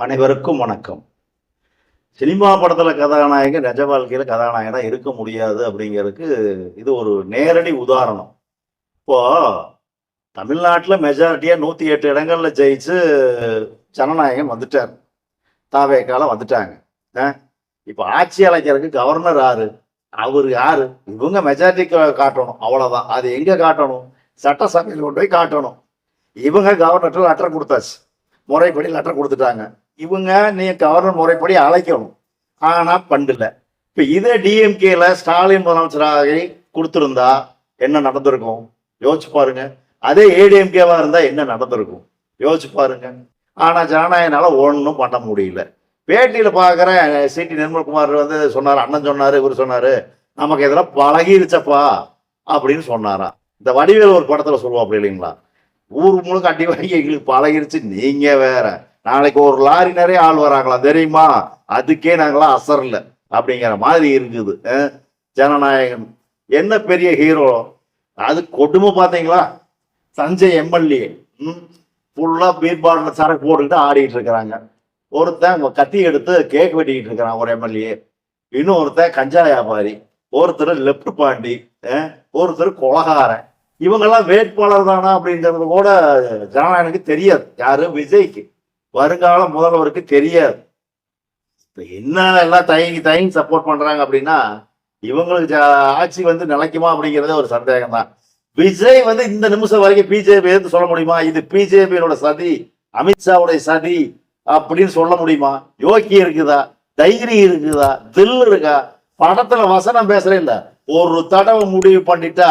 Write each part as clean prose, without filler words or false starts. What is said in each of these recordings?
அனைவருக்கும் வணக்கம். சினிமா படத்துல கதாநாயகன் நிஜ வாழ்க்கையில கதாநாயகனா இருக்க முடியாது அப்படிங்கிறதுக்கு இது ஒரு நேரடி உதாரணம். இப்போ தமிழ்நாட்டுல மெஜாரிட்டியா 108 இடங்கள்ல ஜெயிச்சு ஜனநாயகன் வந்துட்டார். தாவேக்கால வந்துட்டாங்க. இப்ப ஆட்சி அழைக்கிறதுக்கு கவர்னர் யாரு? அவரு யாரு? இவங்க மெஜாரிட்டி காட்டணும், அவ்வளவுதான். அது எங்க காட்டணும்? சட்டசபையில் கொண்டு போய் காட்டணும். இவங்க கவர்னர்கிட்ட லெட்டர் கொடுத்தாச்சு, முறைப்படி லெட்டர் கொடுத்துட்டாங்க. இவங்க நீ கவர்னர் முறைப்படி அழைக்கணும், ஆனா பண்ணல. இப்ப இதே டிஎம்கேல ஸ்டாலின் முதலமைச்சராக கொடுத்திருந்தா என்ன நடந்திருக்கும்? யோசிச்சு பாருங்க. அதே ஏடிஎம்கேவா இருந்தா என்ன நடந்திருக்கும்? யோசிச்சு பாருங்க. ஆனா ஜனநாயகனால ஒன்றும் பண்ண முடியல. பேட்டியில பாக்குற சிடி நிர்மல்குமார் வந்து சொன்னார், அண்ணன் சொன்னாரு, இவர் சொன்னாரு, நமக்கு இதெல்லாம் பழகிருச்சப்பா அப்படின்னு சொன்னாராம். இந்த வடிவேல் ஒரு படத்துல சொல்லுவோம் அப்படி இல்லைங்களா, ஊர் முழுக்க அடி வாங்கி எங்களுக்கு பழகிருச்சு, நீங்க வேற, நாளைக்கு ஒரு லாரி நிறைய ஆள் வராங்களாம் தெரியுமா, அதுக்கே நாங்களாம் அசரல அப்படிங்கிற மாதிரி இருக்குது. ஜனநாயகன் என்ன பெரிய ஹீரோ, அது கொடுமை பார்த்தீங்களா? சஞ்சய் எம்எல்ஏ ஃபுல்லா பீர் பாட்டில் சரக்கு போட்டுக்கிட்டு ஆடிட்டு இருக்கிறாங்க. ஒருத்தன் கத்தி எடுத்து கேக் வெட்டிக்கிட்டு இருக்கிறான் ஒரு எம்எல்ஏ, இன்னும் ஒருத்தன் கஞ்சா வியாபாரி, ஒருத்தர் லெப்ட் பாண்டி, ஒருத்தர் கொலகாரன். இவங்கெல்லாம் வேட்பாளர் தானா அப்படிங்கிறது கூட ஜனநாயகனுக்கு தெரியாது. யாரு? விஜய்க்கு, வருங்கால முதல்வருக்கு தெரியாது. என்ன எல்லாம் தயங்கி தயங்கி சப்போர்ட் பண்றாங்க அப்படின்னா, இவங்களுக்கு ஆட்சி வந்து நிலைக்குமா அப்படிங்கிறதே ஒரு சந்தேகம் தான். விஜய் வந்து இந்த நிமிஷம் வரைக்கும் பிஜேபி எதிர்த்து சொல்ல முடியுமா இது பிஜேபியோட சதி, அமித்ஷாவுடைய சதி அப்படின்னு சொல்ல முடியுமா? யோக்கியம் இருக்குதா? தைரியம் இருக்குதா? தில் இருக்கா? படத்துல வசனம் பேசுறேன் இல்ல, ஒரு தடவை முடிவு பண்ணிட்டா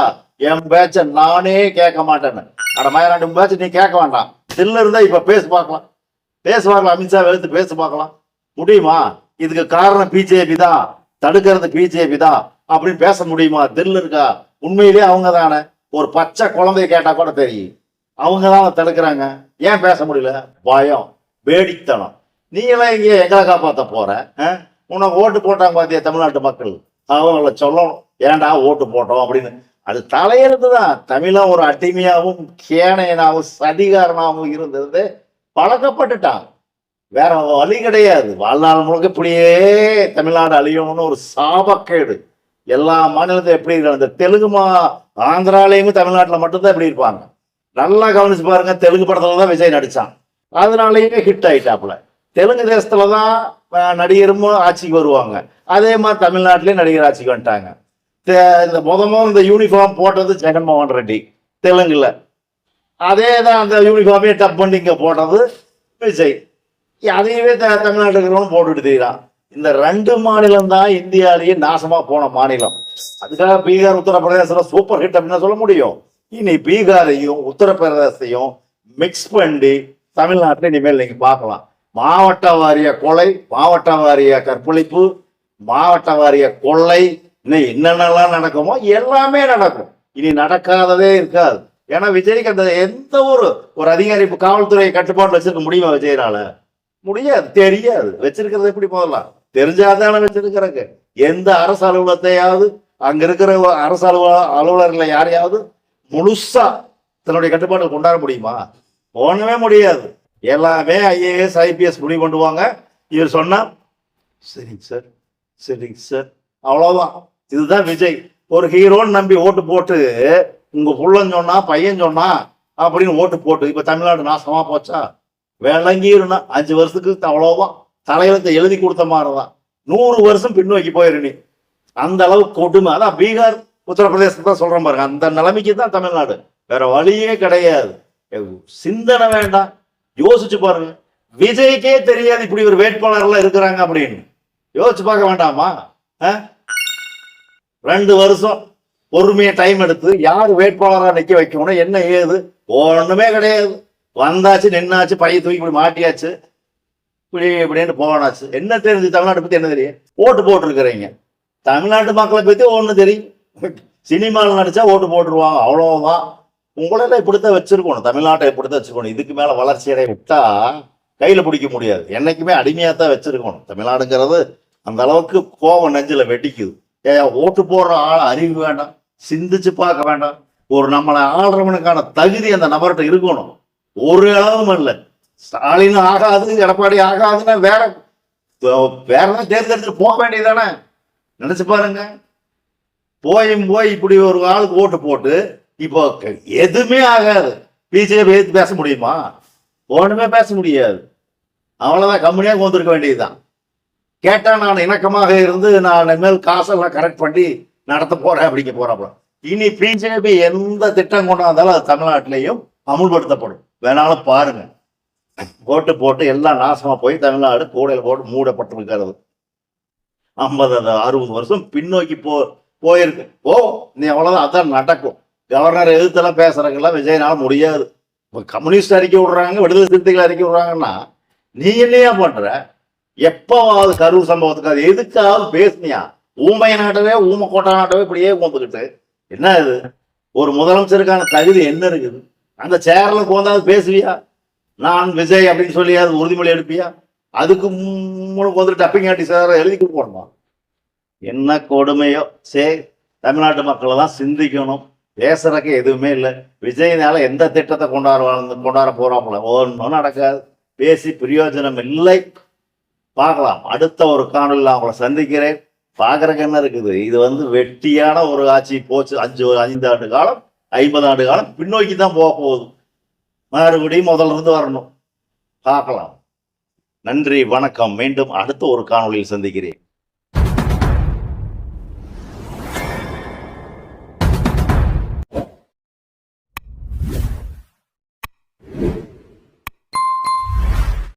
என் பேச்ச நானே கேட்க மாட்டேன்னு. அட மயிலாண்டு பேச்ச நீ கேட்க வேண்டாம், தில் இருந்தா இப்ப பேச பார்க்கலாம், பேசுவாங்களா? அமித்ஷா எடுத்து பேச பார்க்கலாம், முடியுமா? இதுக்கு காரணம் பிஜேபி தான், தடுக்கிறது பிஜேபி தான் அப்படின்னு பேச முடியுமா? தில் இருக்கா? உண்மையிலேயே அவங்க தானே. ஒரு பச்சை குழந்தைய கேட்டா கூட தெரியும் அவங்க தான் தடுக்கிறாங்க. ஏன் பேச முடியல? பயம், வேடித்தனம். நீங்களாம் இங்கே எங்களை காப்பாற்ற போற, உனக்கு ஓட்டு போட்டாங்க பாத்தியா தமிழ்நாட்டு மக்கள், அவங்கள சொல்லணும் ஏன்டா ஓட்டு போட்டோம் அப்படின்னு. அது தலையெழுத்து தான். தமிழன் ஒரு அடிமையாகவும் கேனையனாகவும் சதிகாரனாகவும் இருந்தது பழக்கப்பட்டுட்டான், வேற வழி கிடையாது. வாழ்நாள் முழுக்க இப்படியே தமிழ்நாடு அழியணும்னு ஒரு சாபக்கேடு. எல்லா மாநிலத்தையும் எப்படி இருக்காங்க, இந்த தெலுங்கு ஆந்திராலையும் தமிழ்நாட்டில் மட்டும்தான் எப்படி இருப்பாங்க. நல்லா கவனிச்சு பாருங்க, தெலுங்கு படத்துல தான் விஜய் நடிச்சான், அதனாலேயே ஹிட் ஆயிட்டாப்புல. தெலுங்கு தேசத்துல தான் நடிகரும் ஆட்சிக்கு வருவாங்க, அதே மாதிரி தமிழ்நாட்டிலேயே நடிகர் ஆட்சிக்கு வந்துட்டாங்க. இந்த இந்த யூனிஃபார்ம் போட்டது ஜெகன்மோகன் ரெட்டி தெலுங்குல, அதே தான் அந்த யூனிஃபார்மே டப் பண்ணி இங்க போட்டது விஜய். அதையவே தமிழ்நாட்டுக்கு போட்டுட்டு தெரியுறான். இந்த ரெண்டு மாநிலம் தான் இந்தியாலேயே நாசமா போன மாநிலம். அதுக்காக பீகார் உத்தரப்பிரதேசத்துல சூப்பர் ஹிட் அப்படின்னு சொல்ல முடியும்? இனி பீகாரையும் உத்தரப்பிரதேசத்தையும் மிக்ஸ் பண்ணி தமிழ்நாட்டில் இனிமேல் நீங்க பார்க்கலாம். மாவட்ட வாரிய கொலை, மாவட்ட வாரிய கற்பழிப்பு, மாவட்ட வாரிய கொள்ளை, இன்னும் என்னென்னலாம் நடக்குமோ எல்லாமே நடக்கும். இனி நடக்காததே இருக்காது. ஏன்னா விஜய்க்கு அந்த எந்த ஒரு அதிகாரி காவல்துறை கட்டுப்பாடு வச்சிருக்க முடியுமா? விஜயனால முடியாது, தெரியாது. வச்சிருக்கிறது எப்படி? போதலாம் தெரிஞ்சாதான வச்சிருக்கிறாங்க. எந்த அரசு அலுவலகத்தையாவது அங்க இருக்கிற அரசு அலுவலர்களை யாரையாவது முழுசா தன்னுடைய கட்டுப்பாட்டில் கொண்டாட முடியுமா? ஒண்ணுமே முடியாது. எல்லாமே ஐஏஎஸ் ஐபிஎஸ் முடிவு பண்ணுவாங்க. இவர் சொன்னா சரிங்க சார், சரிங்க சார், அவ்வளவுதான். இதுதான் விஜய். ஒரு ஹீரோன்னு நம்பி ஓட்டு போட்டு உங்க புள்ளன்னு சொன்னா, பையன் சொன்னா அப்படின்னு ஓட்டு போட்டு இப்ப தமிழ்நாடு நாசமா போச்சா? விளங்கிருனா 5 வருஷத்துக்கு அவ்வளவுதான். தலைவத்தை எழுதி கொடுத்த மாதிரிதான் 100 வருஷம் பின்னோக்கி போயிரு. அந்த அளவுக்கு கொடுமை. அதான் பீகார் உத்தரப்பிரதேசம் தான் சொல்றேன் பாருங்க, அந்த நிலைமைக்கு தான் தமிழ்நாடு. வேற வழியே கிடையாது. சிந்தனை வேண்டாம், யோசிச்சு பாருங்க. விஜய்க்கே தெரியாது இப்படி ஒரு வேட்பாளர் எல்லாம் இருக்கிறாங்க அப்படின்னு. யோசிச்சு பார்க்க வேண்டாமா? 2 வருஷம் பொறுமையை டைம் எடுத்து யார் வேட்பாளராக நிக்க வைக்கணும், என்ன ஏது ஒண்ணுமே கிடையாது. வந்தாச்சு, நின்னாச்சு, பைய தூக்கி இப்படி மாட்டியாச்சு, இப்படி இப்படின்னு போனாச்சு. என்ன தெரிஞ்சு தமிழ்நாட்டை பத்தி என்ன தெரியும்? ஓட்டு போட்டுருக்கிறீங்க. தமிழ்நாட்டு மக்களை பத்தி ஒண்ணு தெரியும், சினிமாவில் நடிச்சா ஓட்டு போட்டுருவாங்க, அவ்வளவுதான். உங்களெல்லாம் இப்படித்தான் வச்சிருக்கணும், தமிழ்நாட்டை இப்படித்தான் வச்சிருக்கணும். இதுக்கு மேல வளர்ச்சி அடைய விட்டா கையில பிடிக்க முடியாது. என்னைக்குமே அடிமையாத்தான் வச்சிருக்கணும். தமிழ்நாடுங்கிறது அந்த அளவுக்கு கோவம் நெஞ்சில வெடிக்குது. ஓட்டு போடுற ஆள் அறிவு வேண்டாம், சிந்திச்சு பார்க்க வேண்டாம். ஒரு நம்மளை ஆள்றவனுக்கான தகுதி அந்த நபர்கிட்ட இருக்கணும். ஒரு அளவும் இல்லை. ஸ்டாலின் ஆகாது, எடப்பாடி ஆகாதுன்னா வேற வேற தேர்ந்தெடுத்து போக வேண்டியதானே. நினைச்சு பாருங்க. போய் இப்படி ஒரு ஆளுக்கு ஓட்டு போட்டு இப்போ எதுவுமே ஆகாது. பிஜேபி எதிர்த்து பேச முடியுமா? ஒண்ணுமே பேச முடியாது. அவ்வளவுதான், கம்பெனியாக வந்துருக்க வேண்டியதுதான். கேட்டா நான் இணக்கமாக இருந்து நான் இனிமேல் காசெல்லாம் கரெக்ட் பண்ணி நடத்த போறேன் அப்படிங்க போறாப்புல. இனி பிஜேபி எந்த திட்டம் கொண்டாந்தாலும் அது தமிழ்நாட்டிலையும் அமுல்படுத்தப்படும். வேணாலும் பாருங்க. ஓட்டு போட்டு எல்லாம் நாசமா போய் தமிழ்நாடு கூடையில் போட்டு மூடப்பட்டிருக்கிறது. 50-60 வருஷம் பின்னோக்கி போயிருக்கு. நீ அவ்வளவுதான், அதான் நடக்கும். கவர்னர் எதிர்த்தெல்லாம் பேசுறதுக்கெல்லாம் விஜயனால முடியாது. இப்போ கம்யூனிஸ்ட் அறிக்கை விடுறாங்க, விடுதலை சிறுத்தைகள் அறிக்கை விடுறாங்கன்னா நீ என்னையா பண்ற? எப்பவாவது கரூர் சம்பவத்துக்கு அது எதுக்காவது பேசுனியா? ஊமை நாட்டவே ஊமை கோட்டா நாட்டவே இப்படியே கொண்டுக்கிட்டு என்ன இது? ஒரு முதலமைச்சருக்கான தகுதி என்ன இருக்குது? அந்த சேர்ல போந்தாவது பேசுவியா? நான் விஜய் அப்படின்னு சொல்லி அது உறுதிமொழி எடுப்பியா? அதுக்கு வந்துட்டு டப்பிங்காட்டி சார் எழுதி கொடுக்கணுமா? என்ன கொடுமையோ. சரி, தமிழ்நாட்டு மக்களை தான் சிந்திக்கணும். பேசுறதுக்கு எதுவுமே இல்லை. விஜயனால எந்த திட்டத்தை கொண்டாட போறாப்புல ஒன்றும் நடக்காது. பேசி பிரயோஜனம் இல்லை. பார்க்கலாம். அடுத்த ஒரு காணொலியில் அவங்கள சந்திக்கிறேன். பார்க்கறதுக்கு என்ன இருக்குது? இது வெட்டியான ஒரு ஆட்சி போச்சு. 5 ஆண்டு காலம் 50 ஆண்டு காலம் பின்னோக்கி தான் போக போகுது. மறுபடியும் முதல்ல இருந்து வரணும். பார்க்கலாம். நன்றி, வணக்கம். மீண்டும் அடுத்த ஒரு காணொலியில் சந்திக்கிறேன்.